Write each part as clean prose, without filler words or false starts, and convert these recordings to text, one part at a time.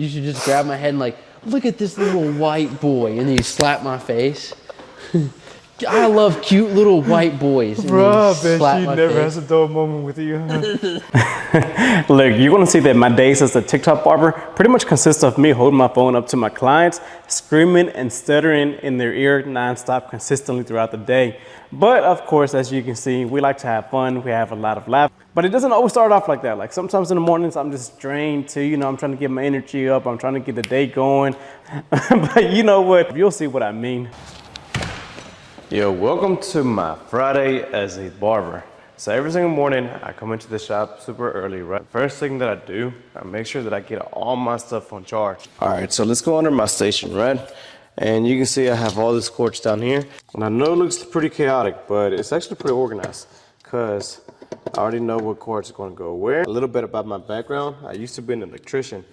you should just grab my head and like, look at this little white boy, and then you slap my face. I love cute little white boys. Bro, I bet she never has a dull moment with you. Look, you're gonna see that my days as a TikTok barber pretty much consists of me holding my phone up to my clients, screaming and stuttering in their ear nonstop consistently throughout the day. But of course, as you can see, we like to have fun. We have a lot of laughs, but it doesn't always start off like that. Like sometimes in the mornings, I'm just drained too. You know, I'm trying to get my energy up. I'm trying to get the day going. But you know what? You'll see what I mean. Yo, welcome to my Friday as a barber. So every single morning I come into the shop super early, right? First thing that I do, I make sure that I get all my stuff on charge. All right, so let's go under my station, right? And you can see I have all this cords down here. And I know it looks pretty chaotic, but it's actually pretty organized because I already know what cords are gonna go where. A little bit about my background. I used to be an electrician.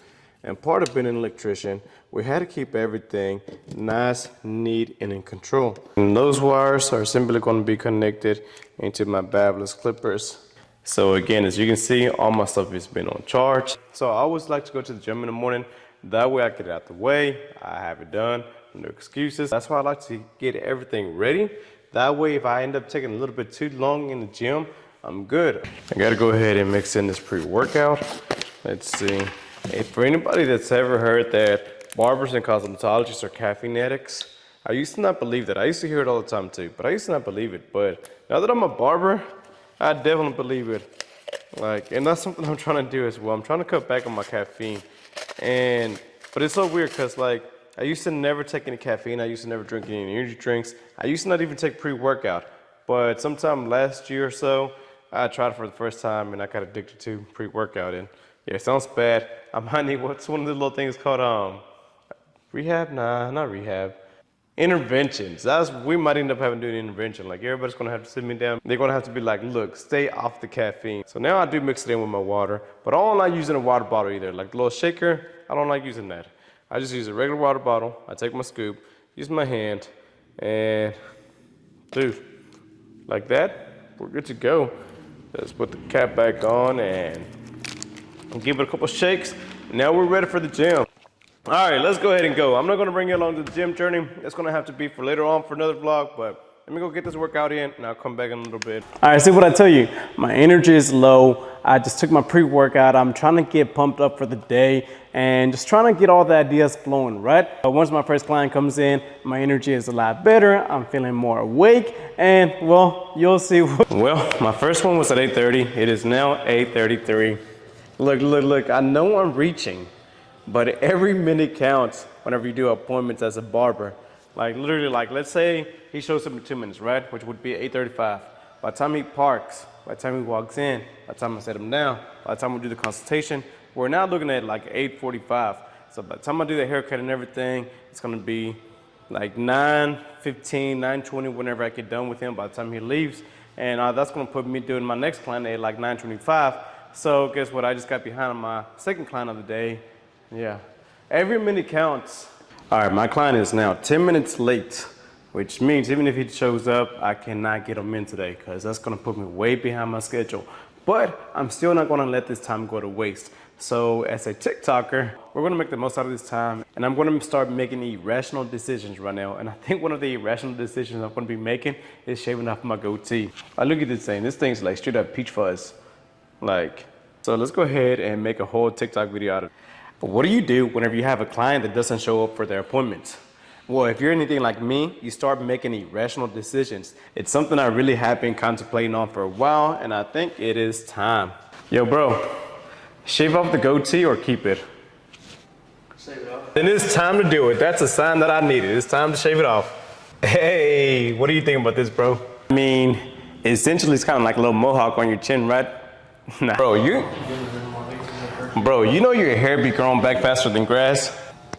And part of being an electrician, we had to keep everything nice, neat, and in control. And those wires are simply going to be connected into my Barber's clippers. So again, as you can see, all my stuff has been on charge. So I always like to go to the gym in the morning. That way I get it out the way. I have it done, no excuses. That's why I like to get everything ready. That way, if I end up taking a little bit too long in the gym, I'm good. I got to go ahead and mix in this pre-workout. Let's see. Hey, for anybody that's ever heard that barbers and cosmetologists are caffeine addicts, I used to not believe that. I used to hear it all the time too, but I used to not believe it. But now that I'm a barber, I definitely believe it. And that's something I'm trying to do as well. I'm trying to cut back on my caffeine. But it's so weird because I used to never take any caffeine. I used to never drink any energy drinks. I used to not even take pre-workout. But sometime last year or so, I tried it for the first time and I got addicted to pre-workout. And yeah, it sounds bad. I might need what's one of the little things called rehab? Nah, not rehab. Interventions. We might end up having to do an intervention. Like everybody's gonna have to sit me down. They're gonna have to be like, look, stay off the caffeine. So now I do mix it in with my water, but I don't like using a water bottle either. Like the little shaker, I don't like using that. I just use a regular water bottle. I take my scoop, use my hand, and dude, like that, we're good to go. Just put the cap back on and give it a couple shakes. Now we're ready for the gym. All right, let's go ahead and go. I'm not gonna bring you along to the gym journey. That's gonna have to be for later on for another vlog, but let me go get this workout in and I'll come back in a little bit. All right, see what I tell you, my energy is low. I just took my pre-workout. I'm trying to get pumped up for the day and just trying to get all the ideas flowing, right? But once my first client comes in, my energy is a lot better. I'm feeling more awake and well, you'll see. Well, my first one was at 8:30. It is now 8:33. Look, I know I'm reaching, but every minute counts whenever you do appointments as a barber. Literally, let's say he shows up in 2 minutes, right? Which would be 8:35. By the time he parks, by the time he walks in, by the time I set him down, by the time we do the consultation, we're now looking at 8:45. So by the time I do the haircut and everything, it's gonna be 9:15, 9:20 whenever I get done with him by the time he leaves. And that's gonna put me doing my next client at 9:25. So guess what? I just got behind on my second client of the day. Yeah, every minute counts. All right, my client is now 10 minutes late, which means even if he shows up, I cannot get him in today because that's gonna put me way behind my schedule. But I'm still not gonna let this time go to waste. So as a TikToker, we're gonna make the most out of this time and I'm gonna start making irrational decisions right now. And I think one of the irrational decisions I'm gonna be making is shaving off my goatee. Look at this thing. This thing's straight up peach fuzz. So let's go ahead and make a whole TikTok video out of it. But what do you do whenever you have a client that doesn't show up for their appointments? Well, if you're anything like me, you start making irrational decisions. It's something I really have been contemplating on for a while, and I think it is time. Yo, bro, shave off the goatee or keep it? Shave it off. Then it's time to do it. That's a sign that I need it. It's time to shave it off. Hey, what do you think about this, bro? I mean, essentially it's kind of like a little mohawk on your chin, right? Nah. Bro, you know your hair be growing back faster than grass?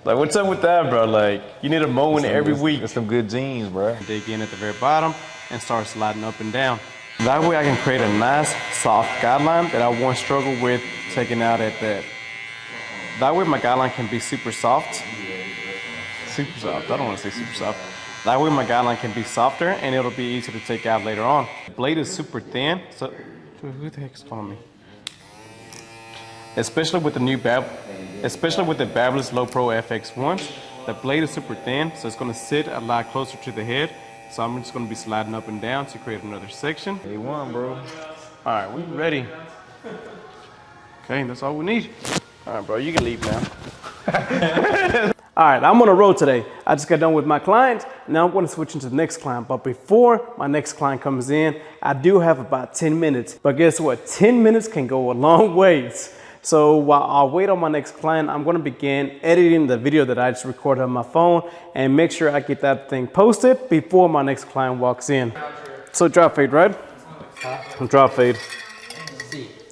What's up with that, bro? You need a mowing every week. That's some good genes, bro. Dig in at the very bottom and start sliding up and down. That way I can create a nice, soft guideline that I won't struggle with taking out at that. That way my guideline can be super soft. Super soft, I don't want to say super soft. That way my guideline can be softer and it'll be easy to take out later on. The blade is super thin, so who the heck is calling me? especially with the Barber's Low Pro FX1s. The blade is super thin, so it's gonna sit a lot closer to the head. So I'm just gonna be sliding up and down to create another section. A1, bro. All right, we ready. Okay, that's all we need. All right, bro, you can leave now. All right, I'm on a road today. I just got done with my client. Now I'm going to switch into the next client. But before my next client comes in, I do have about 10 minutes. But guess what? 10 minutes can go a long ways. So while I wait on my next client, I'm going to begin editing the video that I just recorded on my phone and make sure I get that thing posted before my next client walks in. So drop fade, right? Drop fade.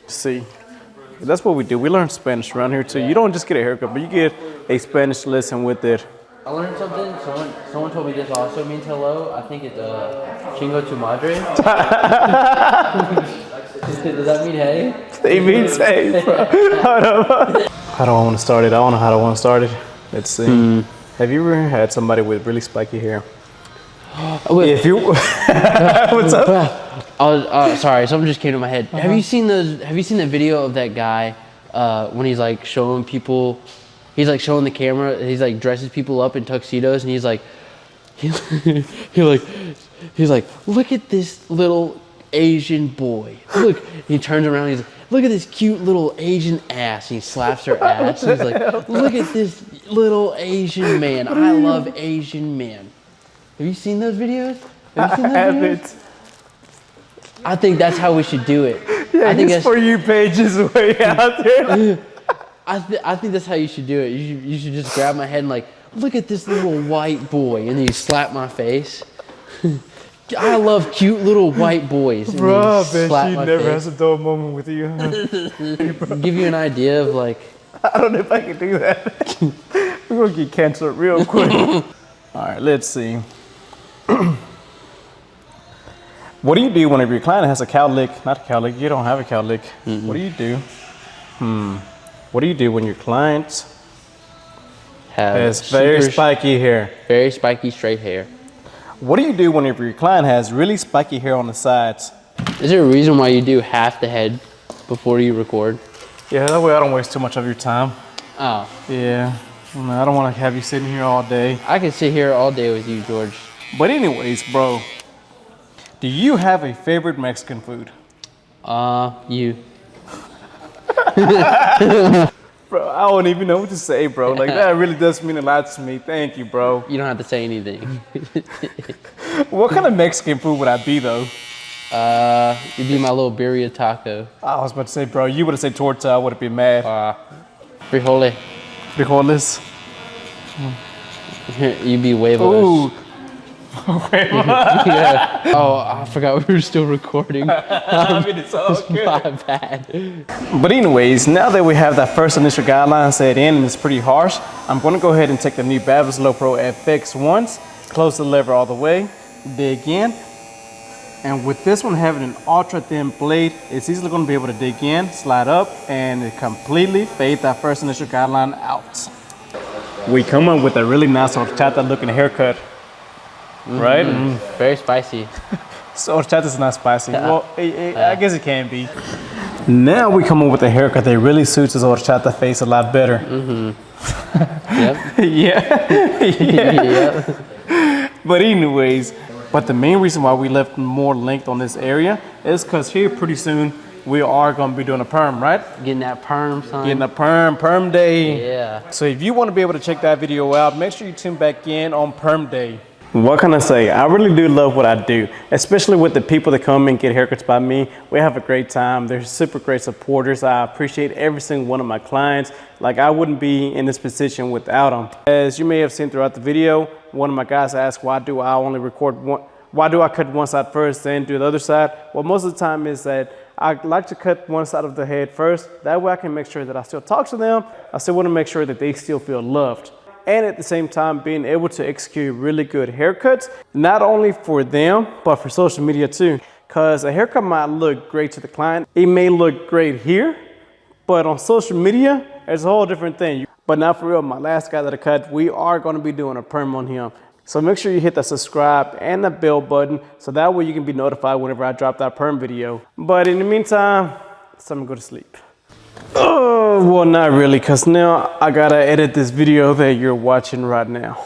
C. That's what we do. We learn Spanish around here too. You don't just get a haircut, but you get a Spanish lesson with it. I learned something. Someone told me this also means hello. I think it's chingo tu madre. Does that mean hey? It means hey, bro. How do I want to start it? I don't know how I want to start it. Let's see. Have you ever had somebody with really spiky hair? If you, what's up? Sorry, something just came to my head. Have you seen the video of that guy when he's like showing people? He's like showing the camera. He's like dresses people up in tuxedos, and he's like, he's like, look at this little Asian boy. Look, he turns around. He's like, look at this cute little Asian ass. And he slaps her ass. He's like, look at this little Asian man. I love Asian men. Have you seen those videos? Have you seen those videos? I think that's how we should do it. Yeah, I think his For You page is way out there. I think that's how you should do it. You should just grab my head and like, look at this little white boy, and then you slap my face. I love cute little white boys. Bro, I bet she never has a dull moment with you. Give you an idea of like. I don't know if I can do that. We're gonna get canceled real quick. All right, let's see. What do you do whenever your client has a cowlick? Not a cowlick, you don't have a cowlick. What do you do? What do you do when your client has very spiky hair? Very spiky straight hair. What do you do whenever your client has really spiky hair on the sides? Is there a reason why you do half the head before you record? Yeah, that way I don't waste too much of your time. Oh. Yeah, I don't want to have you sitting here all day. I could sit here all day with you, George. But anyways, bro, do you have a favorite Mexican food? You. Bro, I don't even know what to say, bro. Like, that really does mean a lot to me. Thank you, bro. You don't have to say anything. What kind of Mexican food would I be, though? You'd be my little birria taco. I was about to say, bro, you would have said torta, I would have been mad. Frijole. Frijoles. You'd be huevos. Ooh. Yeah. Oh, I forgot we were still recording. I mean, it's all good. My bad. But anyways, now that we have that first initial guideline set in and it's pretty harsh, I'm going to go ahead and take the new Barber's Low Pro FX1s, close the lever all the way, dig in. And with this one having an ultra thin blade, it's easily going to be able to dig in, slide up, and completely fade that first initial guideline out. We come up with a really nice horchata looking haircut. Right? Very spicy. So horchata is not spicy. Well, I guess it can be. Now we come up with a haircut that really suits his horchata face a lot better. Yep. Yeah. But anyways, the main reason why we left more length on this area is because here pretty soon we are going to be doing a perm, right? Getting that perm, son. Getting a perm day. Yeah. So if you want to be able to check that video out, make sure you tune back in on perm day. What can I say? I really do love what I do, especially with the people that come and get haircuts by me. We have a great time. They're super great supporters. I appreciate every single one of my clients. Like, I wouldn't be in this position without them. As you may have seen throughout the video, one of my guys asked, why do I only record one? Why do I cut one side first, then do the other side? Well, most of the time is that I like to cut one side of the head first. That way I can make sure that I still talk to them. I still want to make sure that they still feel loved. And at the same time, being able to execute really good haircuts, not only for them, but for social media too. Because a haircut might look great to the client. It may look great here, but on social media, it's a whole different thing. But now for real, my last guy that I cut, we are going to be doing a perm on him. So make sure you hit the subscribe and the bell button, so that way you can be notified whenever I drop that perm video. But in the meantime, it's time to go to sleep. Oh Well, not really, because now I gotta edit this video that you're watching right now.